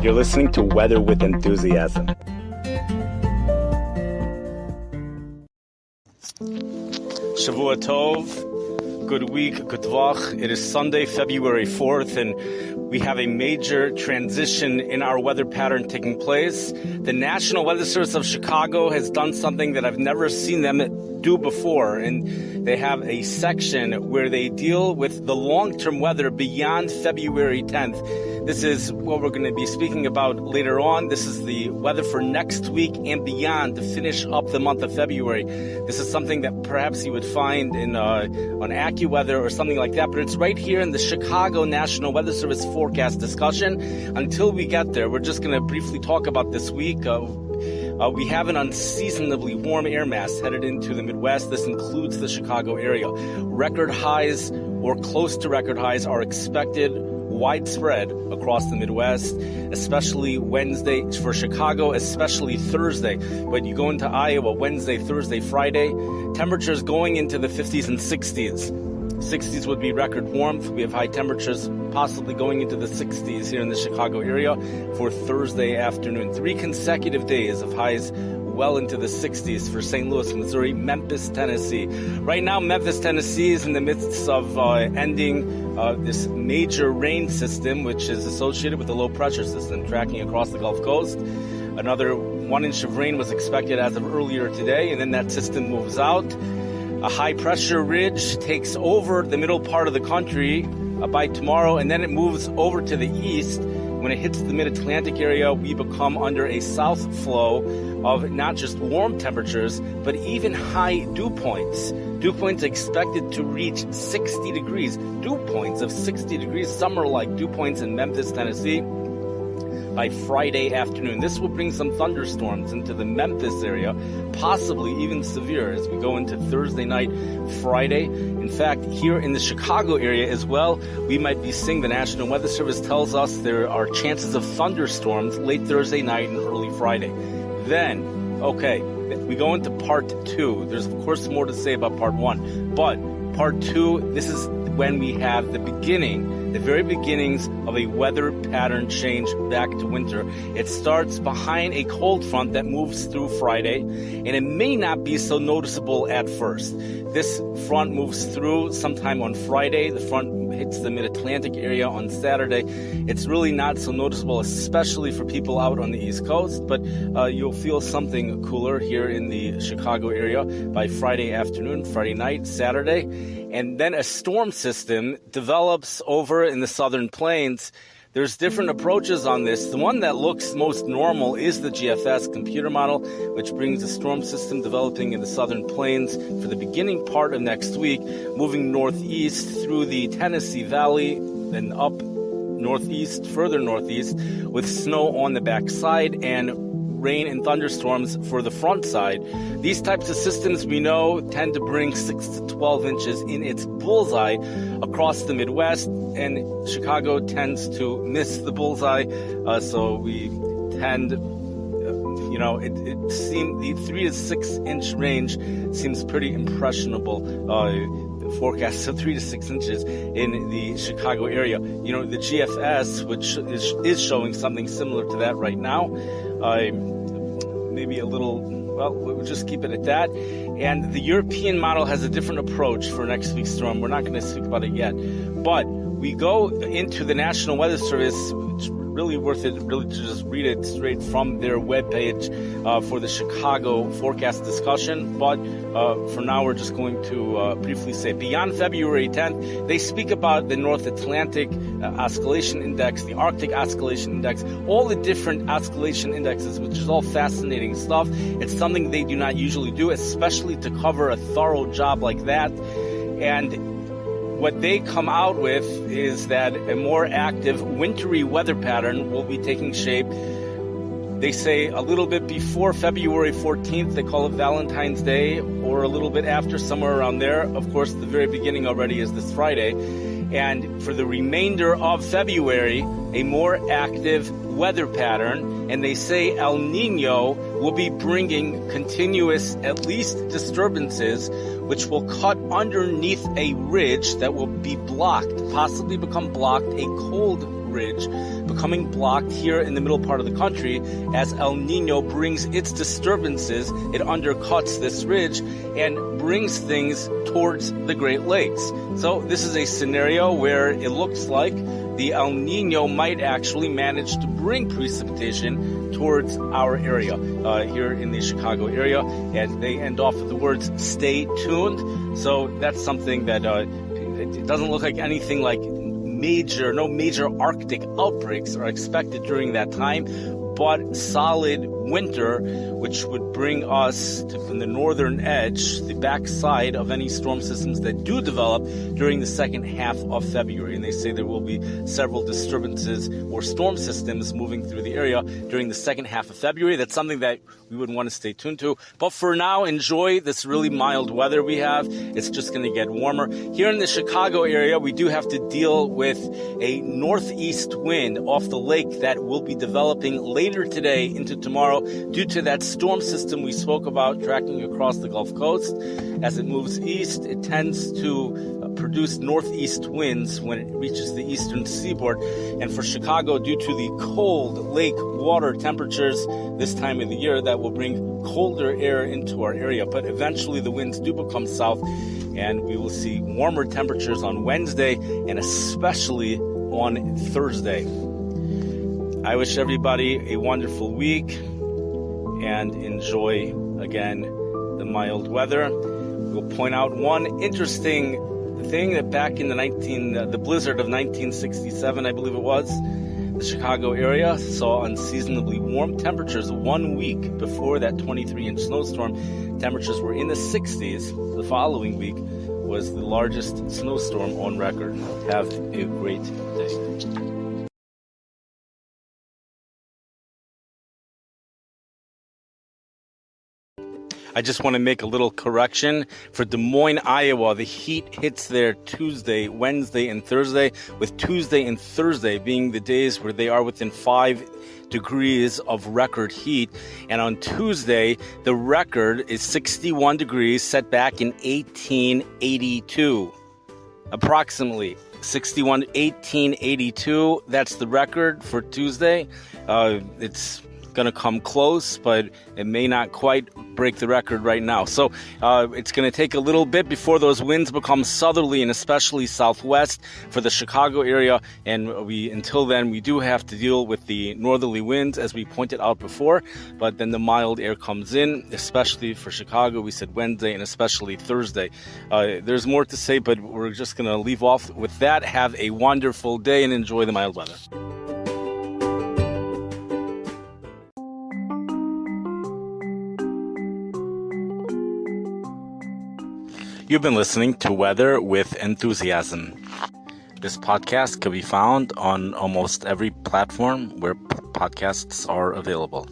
You're listening to Weather with Enthusiasm. Shavua Tov, good week, good vach. It is Sunday, February 4th, and we have a major transition in our weather pattern taking place. The National Weather Service of Chicago has done something that I've never seen them do before, and they have a section where they deal with the long-term weather beyond February 10th. This is what we're going to be speaking about later on. This is the weather for next week and beyond to finish up the month of February. This is something that perhaps you would find in on AccuWeather or something like that, but it's right here in the Chicago National Weather Service forecast discussion. Until we get there, we're just going to briefly talk about this week. We have an unseasonably warm air mass headed into the Midwest. This includes the Chicago area. Record highs or close to record highs are expected widespread across the Midwest, especially Wednesday for Chicago, especially Thursday. But you go into Iowa Wednesday, Thursday, Friday, temperatures going into the 50s and 60s. 60s would be record warmth. We have high temperatures possibly going into the 60s here in the Chicago area for Thursday afternoon. 3 consecutive days of highs well into the 60s for St. Louis, Missouri, Memphis, Tennessee. Right now, Memphis, Tennessee is in the midst of ending this major rain system, which is associated with the low pressure system tracking across the Gulf Coast. Another 1 inch of rain was expected as of earlier today, and then that system moves out. A high pressure ridge takes over the middle part of the country by tomorrow, and then it moves over to the east. When it hits the mid-Atlantic area, we become under a south flow of not just warm temperatures, but even high dew points. Dew points expected to reach 60 degrees. Dew points of 60 degrees, summer-like dew points in Memphis, Tennessee, by Friday afternoon. This will bring some thunderstorms into the Memphis area, possibly even severe as we go into Thursday night, Friday. In fact, here in the Chicago area as well, we might be seeing, the National Weather Service tells us there are chances of thunderstorms late Thursday night and early Friday. Then, okay, we go into part 2. There's, of course, more to say about part 1. But part 2, this is when we have the very beginnings of a weather pattern change back to winter. It starts behind a cold front that moves through Friday, and it may not be so noticeable at first. This front moves through sometime on Friday. The front hits the mid-Atlantic area on Saturday. It's really not so noticeable, especially for people out on the East Coast, but you'll feel something cooler here in the Chicago area by Friday afternoon, Friday night, Saturday. And then a storm system develops over in the southern plains. There's different approaches on this. The one that looks most normal is the GFS computer model, which brings a storm system developing in the southern plains for the beginning part of next week, moving northeast through the Tennessee Valley, then up northeast, further northeast, with snow on the backside and rain and thunderstorms for the front side. These types of systems, we know, tend to bring 6 to 12 inches in its bullseye across the Midwest, and Chicago tends to miss the bullseye, so we tend, it seems the 3 to 6 inch range seems pretty impressionable. Forecast of 3 to 6 inches in the Chicago area. The GFS, which is showing something similar to that right now, maybe a little, well, we'll just keep it at that. And the European model has a different approach for next week's storm. We're not going to speak about it yet, but we go into the National Weather Service. It's really worth it, really, to just read it straight from their webpage for the Chicago forecast discussion. But for now, we're just going to briefly say beyond February 10th, they speak about the North Atlantic Oscillation Index, the Arctic Oscillation Index, all the different oscillation indexes, which is all fascinating stuff. It's something they do not usually do, especially to cover a thorough job like that. And what they come out with is that a more active wintry weather pattern will be taking shape. They say a little bit before February 14th, they call it Valentine's Day, or a little bit after, somewhere around there. Of course, the very beginning already is this Friday. And for the remainder of February, a more active weather pattern. And they say El Nino will be bringing continuous, at least, disturbances, which will cut underneath a ridge that will be blocked, possibly become blocked, a cold ridge becoming blocked here in the middle part of the country as El Nino brings its disturbances. It undercuts this ridge and brings things towards the Great Lakes. So this is a scenario where it looks like the El Nino might actually manage to bring precipitation towards our area here in the Chicago area. And they end off with the words, stay tuned. So that's something that it doesn't look like anything like no major Arctic outbreaks are expected during that time, but solid winter, which would bring us to from the northern edge, the backside of any storm systems that do develop during the second half of February. And they say there will be several disturbances or storm systems moving through the area during the second half of February. That's something that we would want to stay tuned to. But for now, enjoy this really mild weather we have. It's just going to get warmer. Here in the Chicago area, we do have to deal with a northeast wind off the lake that will be developing later today into tomorrow due to that storm system we spoke about tracking across the Gulf Coast. As it moves east, it tends to produce northeast winds when it reaches the eastern seaboard. And for Chicago, due to the cold lake water temperatures this time of the year, that will bring colder air into our area. But eventually the winds do become south, and we will see warmer temperatures on Wednesday and especially on Thursday. I wish everybody a wonderful week and enjoy, again, the mild weather. We'll point out one interesting thing that back in the blizzard of 1967, I believe it was, the Chicago area saw unseasonably warm temperatures 1 week before that 23-inch snowstorm. Temperatures were in the 60s. The following week was the largest snowstorm on record. Have a great day. I just want to make a little correction. For Des Moines, Iowa, the heat hits there Tuesday, Wednesday, and Thursday, with Tuesday and Thursday being the days where they are within 5 degrees of record heat. And on Tuesday, the record is 61 degrees set back in 1882. Approximately 1882. That's the record for Tuesday. It's going to come close, but it may not quite break the record right now. So it's going to take a little bit before those winds become southerly and especially southwest for the Chicago area. And until then, we do have to deal with the northerly winds, as we pointed out before. But then the mild air comes in, especially for Chicago. We said Wednesday and especially Thursday. There's more to say, but we're just going to leave off with that. Have a wonderful day and enjoy the mild weather. You've been listening to Weather with Enthusiasm. This podcast can be found on almost every platform where podcasts are available.